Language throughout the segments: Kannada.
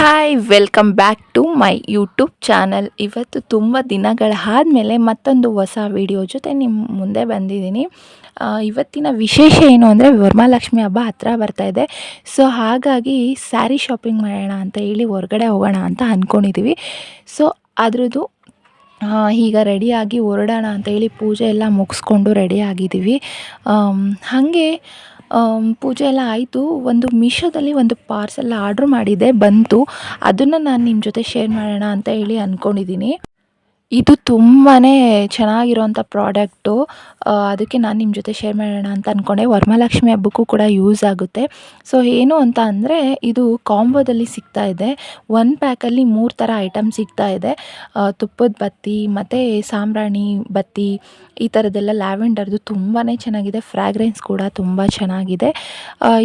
Hi welcome back to my YouTube channel. ಇವತ್ತು ತುಂಬ ದಿನಗಳ ಆದಮೇಲೆ ಮತ್ತೊಂದು ಹೊಸ ವಿಡಿಯೋ ಜೊತೆ ನಿಮ್ಮ ಮುಂದೆ ಬಂದಿದ್ದೀನಿ. ಇವತ್ತಿನ ವಿಶೇಷ ಏನು ಅಂದರೆ ವರಮಹಾಲಕ್ಷ್ಮಿ ಹಬ್ಬ ಹತ್ತಿರ ಬರ್ತಾಯಿದೆ. ಸೊ ಹಾಗಾಗಿ ಸ್ಯಾರಿ ಶಾಪಿಂಗ್ ಮಾಡೋಣ ಅಂತ ಹೇಳಿ ಹೊರಗಡೆ ಹೋಗೋಣ ಅಂತ ಅಂದ್ಕೊಂಡಿದ್ದೀವಿ. ಸೊ ಅದ್ರದ್ದು ಈಗ ರೆಡಿಯಾಗಿ ಹೊರಡೋಣ ಅಂತ ಹೇಳಿ ಪೂಜೆ ಎಲ್ಲ ಮುಗಿಸ್ಕೊಂಡು ರೆಡಿಯಾಗಿದ್ದೀವಿ. ಹಾಗೆ ಪೂಜೆ ಎಲ್ಲ ಆಯಿತು. ಒಂದು ಮೀಶೋದಲ್ಲಿ ಒಂದು ಪಾರ್ಸೆಲ್ ಆರ್ಡ್ರ್ ಮಾಡಿದ್ದೆ, ಬಂತು. ಅದನ್ನು ನಾನು ನಿಮ್ಮ ಜೊತೆ ಶೇರ್ ಮಾಡೋಣ ಅಂತ ಹೇಳಿ ಅಂದ್ಕೊಂಡಿದ್ದೀನಿ. ಇದು ತುಂಬಾ ಚೆನ್ನಾಗಿರೋಂಥ ಪ್ರಾಡಕ್ಟು. ಅದಕ್ಕೆ ನಾನು ನಿಮ್ಮ ಜೊತೆ ಶೇರ್ ಮಾಡೋಣ ಅಂತ ಅಂದ್ಕೊಂಡೆ. ವರಮಹಾಲಕ್ಷ್ಮಿ ಹಬ್ಬಕ್ಕೂ ಕೂಡ ಯೂಸ್ ಆಗುತ್ತೆ. ಸೊ ಏನು ಅಂತ ಅಂದರೆ, ಇದು ಕಾಂಬೋದಲ್ಲಿ ಸಿಗ್ತಾ ಇದೆ. ಒಂದು ಪ್ಯಾಕಲ್ಲಿ 3 ಥರ ಐಟಮ್ ಸಿಗ್ತಾ ಇದೆ. ತುಪ್ಪದ ಬತ್ತಿ ಮತ್ತು ಸಾಂಬ್ರಾಣಿ ಬತ್ತಿ, ಈ ಥರದ್ದೆಲ್ಲ ಲ್ಯಾವೆಂಡರ್ದು ತುಂಬಾ ಚೆನ್ನಾಗಿದೆ. ಫ್ರ್ಯಾಗ್ರೆನ್ಸ್ ಕೂಡ ತುಂಬ ಚೆನ್ನಾಗಿದೆ.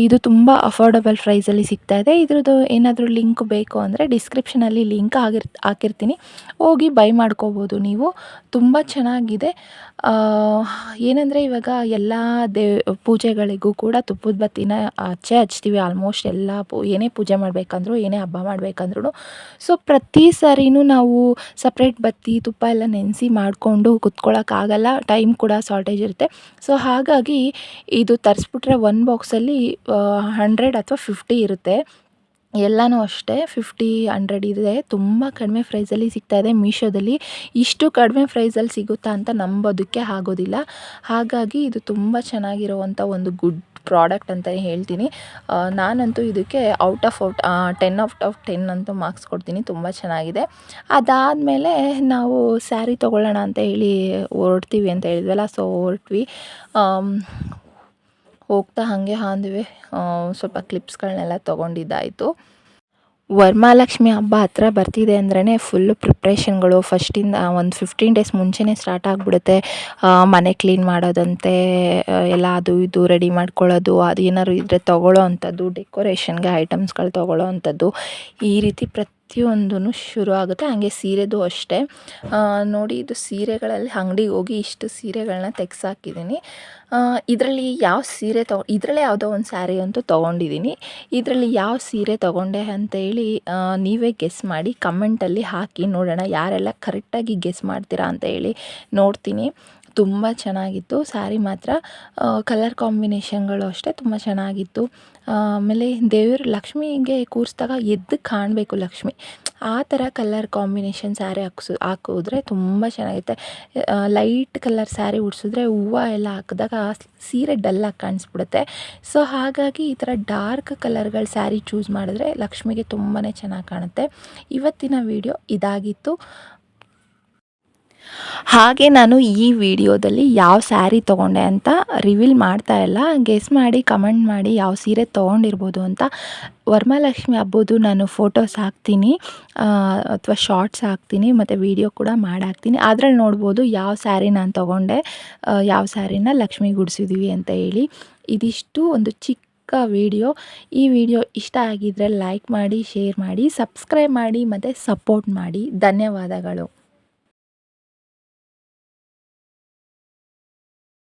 ಇದು ತುಂಬ ಅಫೋರ್ಡಬಲ್ ಪ್ರೈಸಲ್ಲಿ ಸಿಗ್ತಾ ಇದೆ. ಇದ್ರದ್ದು ಏನಾದರೂ ಲಿಂಕ್ ಬೇಕು ಅಂದರೆ ಡಿಸ್ಕ್ರಿಪ್ಷನಲ್ಲಿ ಲಿಂಕ್ ಹಾಕಿರ್ತೀನಿ, ಹೋಗಿ ಬೈ ಮಾಡ್ಕೋಬೋದು ನೀವು. ತುಂಬ ಚೆನ್ನಾಗಿದೆ. ಏನಂದರೆ ಇವಾಗ ಎಲ್ಲ ಪೂಜೆಗಳಿಗೂ ಕೂಡ ತುಪ್ಪದ ಬತ್ತಿನ ಹಚ್ತೀವಿ. ಆಲ್ಮೋಸ್ಟ್ ಎಲ್ಲ ಏನೇ ಪೂಜೆ ಮಾಡಬೇಕಂದ್ರೂ, ಏನೇ ಹಬ್ಬ ಮಾಡಬೇಕಂದ್ರೂ. ಸೊ ಪ್ರತಿ ಸಾರಿನೂ ನಾವು ಸಪ್ರೇಟ್ ಬತ್ತಿ ತುಪ್ಪ ಎಲ್ಲ ನೆನೆಸಿ ಮಾಡಿಕೊಂಡು ಕುತ್ಕೊಳ್ಳೋಕ್ಕಾಗಲ್ಲ, ಟೈಮ್ ಕೂಡ ಶಾರ್ಟೇಜ್ ಇರುತ್ತೆ. ಸೊ ಹಾಗಾಗಿ ಇದು ತರಿಸ್ಬಿಟ್ರೆ ಒಂದು ಬಾಕ್ಸಲ್ಲಿ 100 ಅಥವಾ 50 ಇರುತ್ತೆ. ಎಲ್ಲನೂ ಅಷ್ಟೇ 50, 100 ಇದೆ. ತುಂಬ ಕಡಿಮೆ ಪ್ರೈಸಲ್ಲಿ ಸಿಗ್ತಾಯಿದೆ ಮೀಶೋದಲ್ಲಿ. ಇಷ್ಟು ಕಡಿಮೆ ಪ್ರೈಸಲ್ಲಿ ಸಿಗುತ್ತಾ ಅಂತ ನಂಬೋದಕ್ಕೆ ಆಗೋದಿಲ್ಲ. ಹಾಗಾಗಿ ಇದು ತುಂಬ ಚೆನ್ನಾಗಿರುವಂಥ ಒಂದು ಗುಡ್ ಪ್ರಾಡಕ್ಟ್ ಅಂತಲೇ ಹೇಳ್ತೀನಿ. ನಾನಂತೂ ಇದಕ್ಕೆ ಔಟ್ ಆಫ್ 10 ಅಂತೂ ಮಾರ್ಕ್ಸ್ ಕೊಡ್ತೀನಿ. ತುಂಬ ಚೆನ್ನಾಗಿದೆ. ಅದಾದಮೇಲೆ ನಾವು ಸ್ಯಾರಿ ತೊಗೊಳ್ಳೋಣ ಅಂತ ಹೇಳಿ ಹೊರಡ್ತೀವಿ ಅಂತ ಹೇಳಿದ್ವಲ್ಲ, ಸೊ ಹೊರಟ್ವಿ. ಹೋಗ್ತಾ ಹಾಗೆ ಆನ್ ದಿ ವೇ ಸ್ವಲ್ಪ ಕ್ಲಿಪ್ಸ್ಗಳನ್ನೆಲ್ಲ ತೊಗೊಂಡಿದ್ದಾಯಿತು. ವರಮಹಾಲಕ್ಷ್ಮಿ ಹಬ್ಬ ಹತ್ತಿರ ಬರ್ತಿದೆ ಅಂದ್ರೇ ಫುಲ್ಲು ಪ್ರಿಪ್ರೇಷನ್ಗಳು ಫಸ್ಟಿಂದ ಒಂದು 15 ಡೇಸ್ ಮುಂಚೆನೇ ಸ್ಟಾರ್ಟ್ ಆಗಿಬಿಡುತ್ತೆ. ಮನೆ ಕ್ಲೀನ್ ಮಾಡೋದಂತೆ ಎಲ್ಲ ಅದು ಇದು ರೆಡಿ ಮಾಡ್ಕೊಳ್ಳೋದು, ಅದು ಏನಾದ್ರು ಇದ್ದರೆ ತೊಗೊಳ್ಳೋ ಅಂಥದ್ದು, ಡೆಕೋರೇಷನ್ಗೆ ಐಟಮ್ಸ್ಗಳು ತೊಗೊಳ್ಳೋ ಅಂಥದ್ದು, ಈ ರೀತಿ ಪ್ರತಿಯೊಂದೂ ಶುರು ಆಗುತ್ತೆ. ಹಾಗೆ ಸೀರೆದು ಅಷ್ಟೇ. ನೋಡಿ, ಇದು ಸೀರೆಗಳಲ್ಲಿ ಅಂಗಡಿಗೆ ಹೋಗಿ ಇಷ್ಟು ಸೀರೆಗಳನ್ನ ತೆಗ್ಸಾಕಿದ್ದೀನಿ. ಇದರಲ್ಲಿ ಯಾವ ಸೀರೆ ಇದರಲ್ಲೇ ಯಾವುದೋ ಒಂದು ಸ್ಯಾರಿ ಅಂತೂ ತೊಗೊಂಡಿದ್ದೀನಿ. ಇದರಲ್ಲಿ ಯಾವ ಸೀರೆ ತೊಗೊಂಡೆ ಅಂತೇಳಿ ನೀವೇ ಗೆಸ್ ಮಾಡಿ ಕಮೆಂಟಲ್ಲಿ ಹಾಕಿ ನೋಡೋಣ, ಯಾರೆಲ್ಲ ಕರೆಕ್ಟಾಗಿ ಗೆಸ್ ಮಾಡ್ತೀರಾ ಅಂತ ಹೇಳಿ ನೋಡ್ತೀನಿ. ತುಂಬ ಚೆನ್ನಾಗಿತ್ತು ಸ್ಯಾರಿ ಮಾತ್ರ. ಕಲರ್ ಕಾಂಬಿನೇಷನ್ಗಳು ಅಷ್ಟೇ ತುಂಬ ಚೆನ್ನಾಗಿತ್ತು. ಆಮೇಲೆ ದೇವ್ರ ಲಕ್ಷ್ಮಿಗೆ ಕೂರಿಸಿದಾಗ ಎದ್ದು ಕಾಣಬೇಕು ಲಕ್ಷ್ಮಿ, ಆ ಥರ ಕಲರ್ ಕಾಂಬಿನೇಷನ್ ಸ್ಯಾರಿ ಹಾಕಿದ್ರೆ ತುಂಬ ಚೆನ್ನಾಗಿರುತ್ತೆ. ಲೈಟ್ ಕಲರ್ ಸ್ಯಾರಿ ಉಡಿಸಿದ್ರೆ ಹೂವು ಎಲ್ಲ ಹಾಕಿದಾಗ ಸೀರೆ ಡಲ್ಲಾಗಿ ಕಾಣಿಸ್ಬಿಡುತ್ತೆ. ಸೊ ಹಾಗಾಗಿ ಈ ಥರ ಡಾರ್ಕ್ ಕಲರ್ಗಳ ಸ್ಯಾರಿ ಚೂಸ್ ಮಾಡಿದ್ರೆ ಲಕ್ಷ್ಮಿಗೆ ತುಂಬಾ ಚೆನ್ನಾಗಿ ಕಾಣುತ್ತೆ. ಇವತ್ತಿನ ವಿಡಿಯೋ ಇದಾಗಿತ್ತು. ಹಾಗೆ ನಾನು ಈ ವಿಡಿಯೋದಲ್ಲಿ ಯಾವ ಸ್ಯಾರಿ ತೊಗೊಂಡೆ ಅಂತ ರಿವೀಲ್ ಮಾಡ್ತಾ ಇಲ್ಲ. ಗೆಸ್ ಮಾಡಿ ಕಮೆಂಟ್ ಮಾಡಿ ಯಾವ ಸೀರೆ ತೊಗೊಂಡಿರ್ಬೋದು ಅಂತ. ವರಮಹಾಲಕ್ಷ್ಮಿ ಹಬ್ಬದ್ದು ನಾನು ಫೋಟೋಸ್ ಹಾಕ್ತೀನಿ ಅಥವಾ ಶಾರ್ಟ್ಸ್ ಹಾಕ್ತೀನಿ, ಮತ್ತು ವಿಡಿಯೋ ಕೂಡ ಮಾಡಾಕ್ತೀನಿ. ಅದ್ರಲ್ಲಿ ನೋಡ್ಬೋದು ಯಾವ ಸ್ಯಾರಿ ನಾನು ತೊಗೊಂಡೆ, ಯಾವ ಸ್ಯಾರಿನ ಲಕ್ಷ್ಮಿಗೆ ಉಡಿಸಿದ್ದೀವಿ ಅಂತ ಹೇಳಿ. ಇದಿಷ್ಟು ಒಂದು ಚಿಕ್ಕ ವಿಡಿಯೋ. ಈ ವಿಡಿಯೋ ಇಷ್ಟ ಆಗಿದ್ದರೆ ಲೈಕ್ ಮಾಡಿ, ಶೇರ್ ಮಾಡಿ, ಸಬ್ಸ್ಕ್ರೈಬ್ ಮಾಡಿ ಮತ್ತು ಸಪೋರ್ಟ್ ಮಾಡಿ. ಧನ್ಯವಾದಗಳು.